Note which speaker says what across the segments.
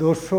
Speaker 1: 200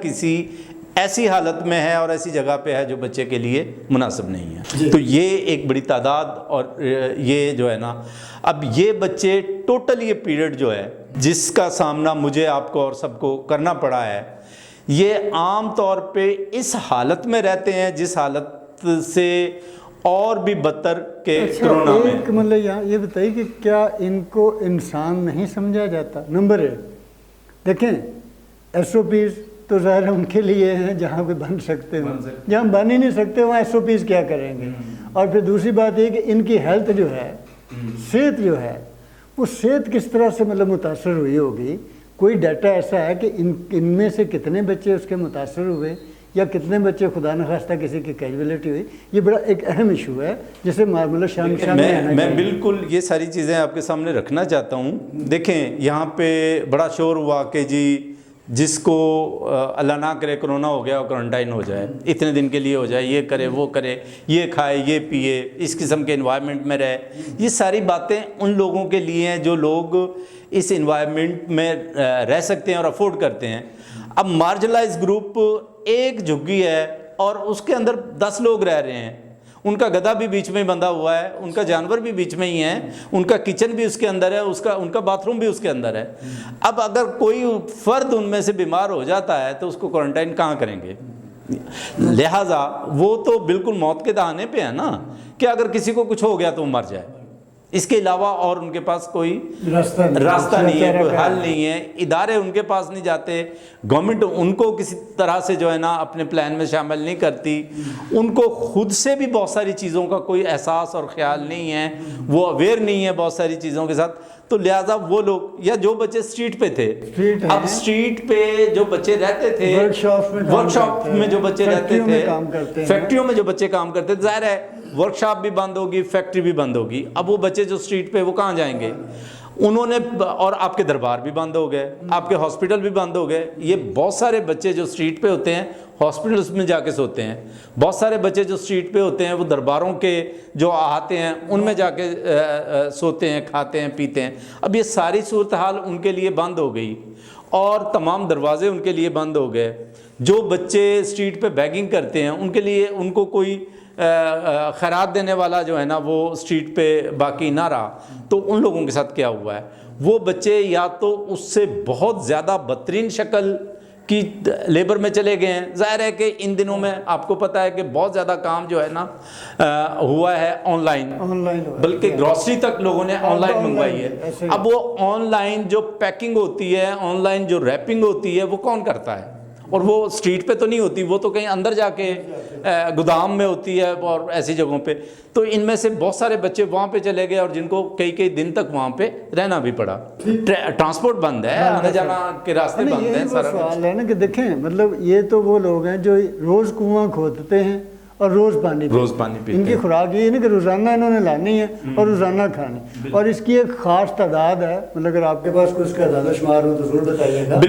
Speaker 2: کسی ایسی حالت میں ہے اور ایسی جگہ پہ ہے جو بچے کے لیے مناسب نہیں ہے. تو یہ ایک بڑی تعداد، اور یہ جو ہے نا اب یہ بچے ٹوٹل یہ پیریڈ جو ہے جس کا سامنا مجھے، آپ کو اور سب کو کرنا پڑا ہے، یہ عام طور پہ اس حالت میں رہتے ہیں جس حالت سے اور بھی بدتر کہ کرونا میں.
Speaker 1: ایک مطلب یہاں یہ بتائیے کہ کیا ان کو انسان نہیں سمجھا جاتا؟ نمبر ایک دیکھیں، ایس او پیز تو ظاہر ان کے لیے ہیں جہاں پہ بن سکتے ہیں، جہاں بن ہی نہیں سکتے وہاں ایس او پیز کیا کریں گے. اور پھر دوسری بات یہ کہ ان کی ہیلتھ جو ہے، صحت جو ہے، وہ صحت کس طرح سے مطلب متاثر ہوئی ہوگی. کوئی ڈیٹا ایسا ہے کہ ان میں سے کتنے بچے اس کے متاثر ہوئے یا کتنے بچے خدا نخواستہ کسی کی کیجویلٹی ہوئی؟ یہ بڑا ایک اہم ایشو ہے جسے مطلب شامل
Speaker 2: میں بالکل یہ ساری چیزیں آپ کے سامنے رکھنا چاہتا ہوں. دیکھیں یہاں پہ بڑا شور ہوا کہ جی جس کو اللہ نہ کرے کرونا ہو گیا وہ کوارنٹائن ہو جائے، اتنے دن کے لیے ہو جائے، یہ کرے وہ کرے، یہ کھائے یہ پیے، اس قسم کے انوائرمنٹ میں رہے. یہ ساری باتیں ان لوگوں کے لیے ہیں جو لوگ اس انوائرمنٹ میں رہ سکتے ہیں اور افورڈ کرتے ہیں. اب مارجنلائز گروپ ایک جھگی ہے اور اس کے اندر 10 لوگ رہ رہے ہیں، ان کا گدھا بھی بیچ میں بندھا ہوا ہے، ان کا جانور بھی بیچ میں ہی ہے، ان کا کچن بھی اس کے اندر ہے، ان کا باتھ روم بھی اس کے اندر ہے. اب اگر کوئی فرد ان میں سے بیمار ہو جاتا ہے تو اس کو کوارنٹائن کہاں کریں گے؟ لہٰذا وہ تو بالکل موت کے دہانے پہ ہے نا کہ اگر کسی کو کچھ ہو گیا تو وہ مر جائے، اس کے علاوہ اور ان کے پاس کوئی راستہ نہیں ہے، کوئی حل نہیں ہے. ادارے ان کے پاس نہیں جاتے، گورنمنٹ ان کو کسی طرح سے جو ہے نا اپنے پلان میں شامل نہیں کرتی، ان کو خود سے بھی بہت ساری چیزوں کا کوئی احساس اور خیال نہیں ہے، وہ اویئر نہیں ہے بہت ساری چیزوں کے ساتھ. تو لہٰذا وہ لوگ یا جو بچے اسٹریٹ پہ تھے، اب اسٹریٹ پہ جو بچے رہتے تھے، ورک شاپ میں جو بچے رہتے تھے، فیکٹریوں میں جو بچے کام کرتے تھے، ظاہر ہے ورک شاپ بھی بند ہوگی، فیکٹری بھی بند ہوگی. اب وہ بچے جو اسٹریٹ پہ وہ کہاں جائیں گے؟ انہوں نے، اور آپ کے دربار بھی بند ہو گئے، آپ کے ہاسپٹل بھی بند ہو گئے. یہ بہت سارے بچے جو اسٹریٹ پہ ہوتے ہیں ہاسپٹلس میں جا کے سوتے ہیں، بہت سارے بچے جو اسٹریٹ پہ ہوتے ہیں وہ درباروں کے جو آتے ہیں ان میں جا کے سوتے ہیں، کھاتے ہیں، پیتے ہیں. اب یہ ساری صورتحال ان کے لیے بند ہو گئی اور تمام دروازے ان کے لیے بند ہو گئے. جو بچے اسٹریٹ پہ بیگنگ کرتے ہیں ان کے لیے، ان کو کوئی خیرات دینے والا جو ہے نا وہ اسٹریٹ پہ باقی نہ رہا. تو ان لوگوں کے ساتھ کیا ہوا ہے؟ وہ بچے یا تو اس سے بہت زیادہ بدترین شکل کی لیبر میں چلے گئے ہیں. ظاہر ہے کہ ان دنوں میں آپ کو پتہ ہے کہ بہت زیادہ کام جو ہے نا ہوا ہے آن لائن، بلکہ گروسری تک لوگوں نے آن لائن منگوائی ہے. اب وہ آن لائن جو پیکنگ ہوتی ہے، آن لائن جو ریپنگ ہوتی ہے، وہ کون کرتا ہے؟ اور وہ اسٹریٹ پہ تو نہیں ہوتی، وہ تو کہیں اندر جا کے گودام میں ہوتی ہے اور ایسی جگہوں پہ. تو ان میں سے بہت سارے بچے وہاں پہ چلے گئے اور جن کو کئی دن تک وہاں پہ رہنا بھی پڑا. ٹرانسپورٹ بند ہے، آنے جانا کے راستے بند ہیں. سارا
Speaker 1: سوال ہے نا کہ دیکھیں مطلب یہ تو وہ لوگ ہیں جو روز کنواں کھودتے ہیں اور روز پانی پیتے ہیں. ان کی خوراک یہ نہیں کہ روزانہ انہوں نے لانی ہے اور روزانہ کھانی، اور اس کی ایک خاص تعداد ہے. مطلب اگر آپ کے پاس کچھ کا زیادہ شمار ہو تو ضرور بتائیے گا.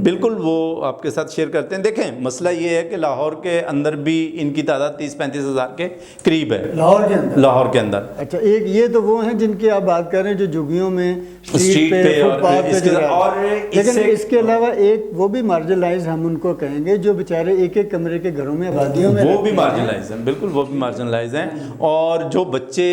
Speaker 2: بالکل وہ آپ کے ساتھ شیئر کرتے ہیں. دیکھیں مسئلہ یہ ہے کہ لاہور کے اندر بھی ان کی تعداد 30-35 ہزار کے قریب ہے. لاہور کے اندر.
Speaker 1: اچھا، ایک یہ تو وہ ہیں جن کی آپ بات کر رہے ہیں جو جھگیوں میں
Speaker 2: اسٹریٹ پہ اور
Speaker 1: لیکن اس کے علاوہ ایک وہ بھی مارجنلائز ہم ان کو کہیں گے جو بیچارے ایک کمرے کے گھروں میں آبادیوں میں،
Speaker 2: وہ بھی مارجنلائز ہیں. بالکل وہ بھی مارجنلائز ہیں. اور جو بچے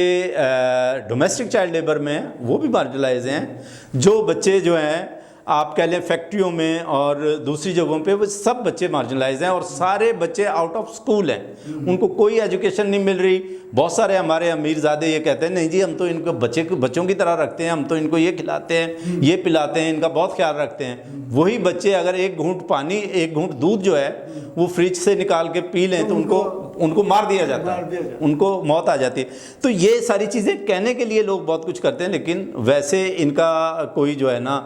Speaker 2: ڈومیسٹک چائلڈ لیبر میں ہیں وہ بھی مارجنلائز ہیں. جو بچے جو ہیں آپ کہہ لیں فیکٹریوں میں اور دوسری جگہوں پہ، وہ سب بچے مارجنلائز ہیں. اور سارے بچے آؤٹ آف اسکول ہیں، ان کو کوئی ایجوکیشن نہیں مل رہی. بہت سارے ہمارے امیر زادے یہ کہتے ہیں نہیں جی ہم تو ان کو بچوں کی طرح رکھتے ہیں، ہم تو ان کو یہ کھلاتے ہیں، یہ پلاتے ہیں، ان کا بہت خیال رکھتے ہیں. وہی بچے اگر ایک گھونٹ پانی، ایک گھونٹ دودھ جو ہے وہ فریج سے نکال کے پی لیں تو ان کو مار دیا جاتا ہے، ان کو موت آ جاتی ہے. تو یہ ساری چیزیں کہنے کے لیے لوگ بہت کچھ کرتے ہیں، لیکن ویسے ان کا کوئی جو ہے نا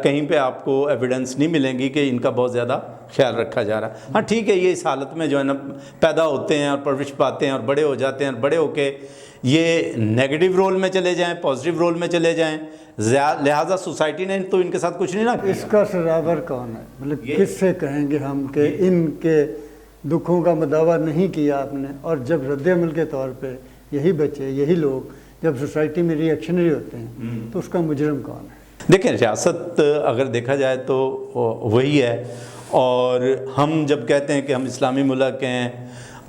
Speaker 2: کہیں پہ آپ کو ایویڈنس نہیں ملیں گی کہ ان کا بہت زیادہ خیال رکھا جا رہا ہے. ہاں ٹھیک ہے، یہ اس حالت میں جو ہے نا پیدا ہوتے ہیں اور پرورش پاتے ہیں اور بڑے ہو جاتے ہیں، اور بڑے ہو کے یہ نیگیٹو رول میں چلے جائیں، پازیٹیو رول میں چلے جائیں. لہٰذا سوسائٹی نے تو ان کے ساتھ کچھ نہیں نا.
Speaker 1: اس کا سزاور کون ہے؟ مطلب کس سے کہیں گے ہم کہ ان کے دکھوں کا مداوع نہیں کیا آپ نے، اور جب رد عمل کے طور پہ یہی بچے، یہی لوگ جب سوسائٹی میں ری ایکشنری ہوتے ہیں تو اس کا مجرم کون ہے؟
Speaker 2: دیکھیں ریاست اگر دیکھا جائے تو وہی ہے، اور ہم جب کہتے ہیں کہ ہم اسلامی ملک ہیں،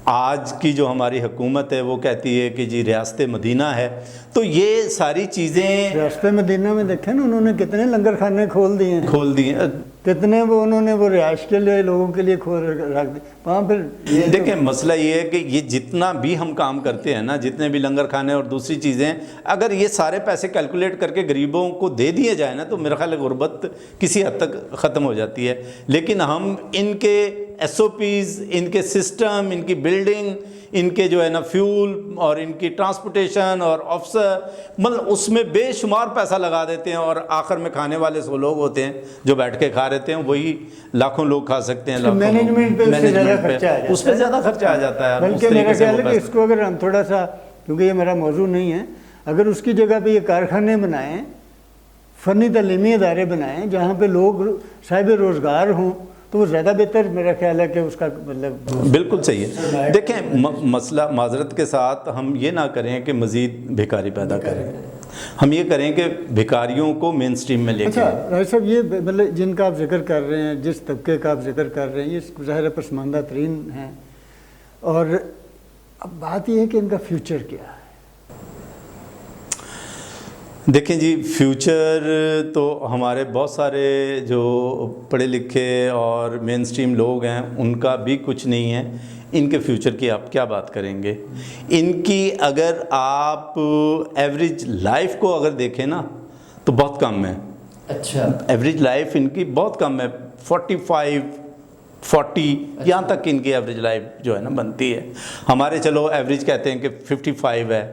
Speaker 2: آج کی جو ہماری حکومت ہے وہ کہتی ہے کہ جی ریاست مدینہ ہے، تو یہ ساری چیزیں
Speaker 1: ریاست مدینہ میں دیکھیں نا انہوں نے کتنے لنگر خانے کھول دیے ہیں،
Speaker 2: کھول دی ہیں۔
Speaker 1: کتنے وہ انہوں نے وہ رہائش کے لیے لوگوں کے لیے کھول رکھ دی وہاں پھر یہ
Speaker 2: دیکھیں مسئلہ یہ ہے کہ یہ جتنا بھی ہم کام کرتے ہیں نا، جتنے بھی لنگر کھانے اور دوسری چیزیں، اگر یہ سارے پیسے کیلکولیٹ کر کے غریبوں کو دے دیے جائیں نا تو میرا خیال ہے غربت کسی حد تک ختم ہو جاتی ہے۔ لیکن ہم ان کے ایس او پیز، ان کے سسٹم، ان کی بلڈنگ، ان کے جو ہے نا فیول اور ان کی ٹرانسپورٹیشن اور آفسر، مطلب اس میں بے شمار پیسہ لگا دیتے ہیں، اور آخر میں کھانے والے سو لوگ ہوتے ہیں جو بیٹھ کے کھا رہتے ہیں، وہی لاکھوں لوگ کھا سکتے ہیں، لاکھوں
Speaker 1: مینجمنٹ پہ اس سے زیادہ خرچہ آ جاتا ہے،
Speaker 2: اس پہ زیادہ خرچہ آ جاتا ہے۔
Speaker 1: بلکہ میرا خیال ہے کہ اس کو اگر ہم تھوڑا سا، کیونکہ یہ میرا موضوع نہیں ہے، اگر اس کی جگہ پہ یہ کارخانے بنائیں، فنی تعلیمی ادارے بنائیں جہاں پہ لوگ صاحب روزگار ہوں تو وہ زیادہ بہتر میرا خیال ہے کہ اس کا مطلب
Speaker 2: بالکل صحیح ہے۔ دیکھیں مسئلہ معذرت کے ساتھ ہم یہ نہ کریں کہ مزید بھیکاری پیدا کریں، ہم یہ کریں کہ بھیکاریوں کو مین سٹریم میں لے کے
Speaker 1: اچھا راجد صاحب، یہ مطلب جن کا آپ ذکر کر رہے ہیں، جس طبقے کا آپ ذکر کر رہے ہیں، یہ ظاہر پسماندہ ترین ہیں، اور اب بات یہ ہے کہ ان کا فیوچر کیا ہے؟
Speaker 2: دیکھیں جی، فیوچر تو ہمارے بہت سارے جو پڑھے لکھے اور مین سٹریم لوگ ہیں ان کا بھی کچھ نہیں ہے۔ ان کے فیوچر کی آپ کیا بات کریں گے؟ ان کی اگر آپ ایوریج لائف کو اگر دیکھیں نا تو بہت کم ہے۔
Speaker 3: اچھا،
Speaker 2: ایوریج لائف ان کی بہت کم ہے، 40 یہاں تک ان کی ایوریج لائف جو ہے نا بنتی ہے۔ ہمارے چلو ایوریج کہتے ہیں کہ 55 ہے،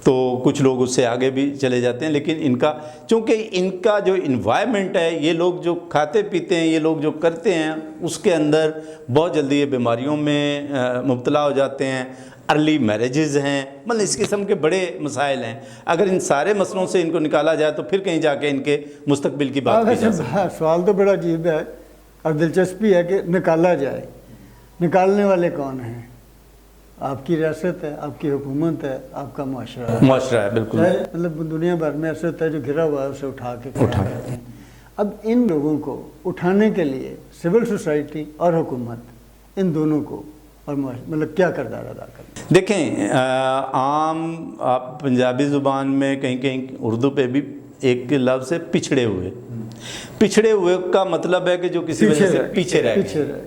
Speaker 2: تو کچھ لوگ اس سے آگے بھی چلے جاتے ہیں، لیکن ان کا چونکہ ان کا جو انوائرمنٹ ہے، یہ لوگ جو کھاتے پیتے ہیں، یہ لوگ جو کرتے ہیں، اس کے اندر بہت جلدی یہ بیماریوں میں مبتلا ہو جاتے ہیں، ارلی میرجز ہیں، مطلب اس قسم کے بڑے مسائل ہیں۔ اگر ان سارے مسئلوں سے ان کو نکالا جائے تو پھر کہیں جا کے ان کے مستقبل کی بات کی جا سکتی ہے۔
Speaker 1: سوال تو بڑا عجیب ہے اور دلچسپی ہے کہ نکالا جائے، نکالنے والے کون ہیں؟ آپ کی ریاست ہے، آپ کی حکومت ہے، آپ کا معاشرہ ہے،
Speaker 2: معاشرہ ہے، بالکل۔
Speaker 1: مطلب دنیا بھر میں ایسا ہوتا ہے جو گھرا ہوا ہے اسے اٹھا کے کھڑا کرتے ہیں۔ اب ان لوگوں کو اٹھانے کے لیے سول سوسائٹی اور حکومت، ان دونوں کو اور مطلب کیا کردار ادا کرتے ہیں؟
Speaker 2: دیکھیں عام آپ پنجابی زبان میں کہیں کہیں اردو پہ بھی ایک لفظ ہے پچھڑے ہوئے۔ پچھڑے ہوئے کا مطلب ہے کہ جو کسی وجہ سے پیچھے رہ گئے۔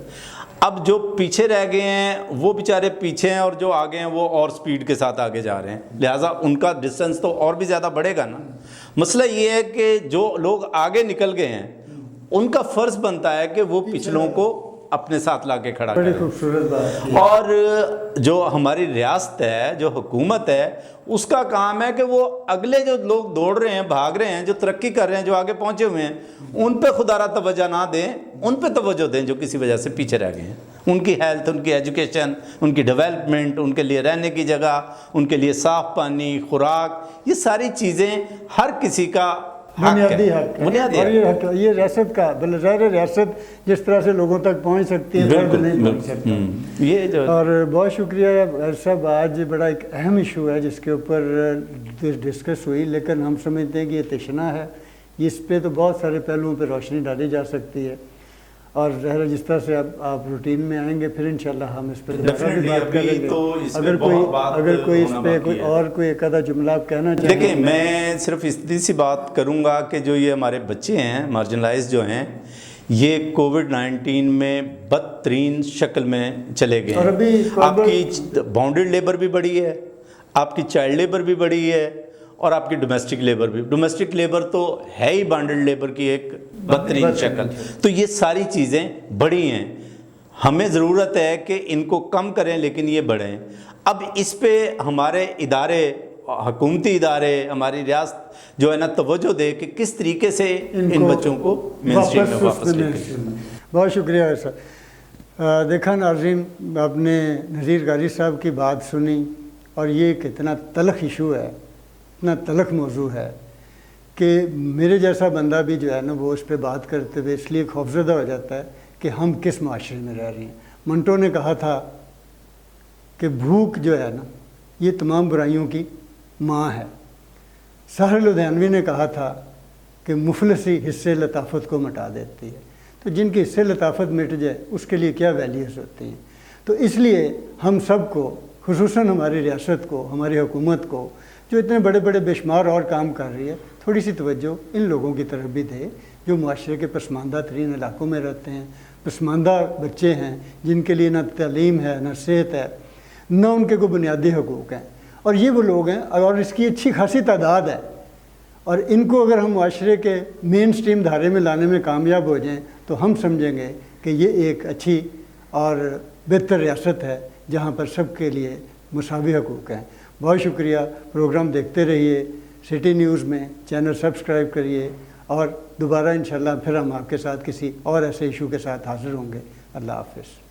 Speaker 2: اب جو پیچھے رہ گئے ہیں وہ بیچارے پیچھے ہیں، اور جو آگے ہیں وہ اور سپیڈ کے ساتھ آگے جا رہے ہیں، لہٰذا ان کا ڈسٹنس تو اور بھی زیادہ بڑھے گا نا۔ مسئلہ یہ ہے کہ جو لوگ آگے نکل گئے ہیں ان کا فرض بنتا ہے کہ وہ پچھلوں کو اپنے ساتھ لا کے کھڑا کریں۔
Speaker 1: بڑی خوبصورت بات۔
Speaker 2: اور جو ہماری ریاست ہے، جو حکومت ہے، اس کا کام ہے کہ وہ اگلے جو لوگ دوڑ رہے ہیں، بھاگ رہے ہیں، جو ترقی کر رہے ہیں، جو آگے پہنچے ہوئے ہیں، ان پہ خدا را توجہ نہ دیں، ان پہ توجہ دیں جو کسی وجہ سے پیچھے رہ گئے ہیں۔ ان کی ہیلتھ، ان کی ایجوکیشن، ان کی ڈیولپمنٹ، ان کے لیے رہنے کی جگہ، ان کے لیے صاف پانی، خوراک، یہ ساری چیزیں ہر کسی کا
Speaker 1: بنیادی حق ہے،
Speaker 2: بنیادی
Speaker 1: اور
Speaker 2: حق ہے۔
Speaker 1: یہ ریاست کا بظاہر ریاست جس طرح سے لوگوں تک پہنچ سکتی ہے، فرد نہیں پہنچ سکتا۔
Speaker 2: یہ جو
Speaker 1: اور بہت شکریہ صاحب، آج بڑا ایک اہم ایشو ہے جس کے اوپر ڈسکس ہوئی، لیکن ہم سمجھتے ہیں کہ یہ تشنہ ہے، اس پہ تو بہت سارے پہلوؤں پہ روشنی ڈالی جا سکتی ہے، اور ظاہر جس طرح سے آپ روٹین میں آئیں گے پھر انشاءاللہ ہم اس پہ زیادہ بھی بات کریں گے۔ اگر کوئی اس پہ کوئی اور کوئی ایک آدھا جملہ آپ کہنا چاہیں۔
Speaker 2: دیکھیں میں صرف اتنی سی بات کروں گا کہ جو یہ ہمارے بچے ہیں مارجنلائز جو ہیں، یہ کووڈ-19 میں بدترین شکل میں چلے گئے
Speaker 1: اور ابھی
Speaker 2: ہیں۔ آپ کی باؤنڈیڈ لیبر بھی بڑی ہے، آپ کی چائلڈ لیبر بھی بڑی ہے، اور آپ کی ڈومیسٹک لیبر بھی۔ ڈومیسٹک لیبر تو ہے ہی بانڈلڈ لیبر کی ایک بدترین شکل۔ تو یہ ساری چیزیں بڑی ہیں، ہمیں ضرورت ہے کہ ان کو کم کریں لیکن یہ بڑھیں۔ اب اس پہ ہمارے ادارے، حکومتی ادارے، ہماری ریاست جو ہے نا توجہ دے کہ کس طریقے سے ان بچوں کو مین اسٹریم میں واپس لے کے۔
Speaker 1: بہت شکریہ صاحب۔ دیکھا ناظرین، آپ نے نذیر قاری صاحب کی بات سنی، اور یہ ایک اتنا تلخ ایشو ہے، اتنا تلخ موضوع ہے کہ میرے جیسا بندہ بھی جو ہے نا وہ اس پہ بات کرتے ہوئے اس لیے خوفزدہ ہو جاتا ہے کہ ہم کس معاشرے میں رہ رہے ہیں۔ منٹو نے کہا تھا کہ بھوک جو ہے نا یہ تمام برائیوں کی ماں ہے۔ ساحر لدھیانوی نے کہا تھا کہ مفلسی حصے لطافت کو مٹا دیتی ہے. تو جن کی حصے لطافت مٹ جائے اس کے لیے کیا ویلیوز ہوتی ہیں. تو اس لیے ہم سب کو، خصوصاً ہماری ریاست کو، ہماری حکومت کو جو اتنے بڑے بڑے بے شمار اور کام کر رہی ہے، تھوڑی سی توجہ ان لوگوں کی طرف بھی دے جو معاشرے کے پسماندہ ترین علاقوں میں رہتے ہیں. پسماندہ بچے ہیں جن کے لیے نہ تعلیم ہے، نہ صحت ہے، نہ ان کے کوئی بنیادی حقوق ہیں. اور یہ وہ لوگ ہیں اور اس کی اچھی خاصی تعداد ہے. اور ان کو اگر ہم معاشرے کے مین سٹریم دھارے میں لانے میں کامیاب ہو جائیں تو ہم سمجھیں گے کہ یہ ایک اچھی اور بہتر ریاست ہے جہاں پر سب کے لیے مساوی حقوق ہیں. بہت شکریہ. پروگرام دیکھتے رہیے سٹی نیوز میں، چینل سبسکرائب کریے، اور دوبارہ انشاءاللہ پھر ہم آپ کے ساتھ کسی اور ایسے ایشو کے ساتھ حاضر ہوں گے. اللہ حافظ.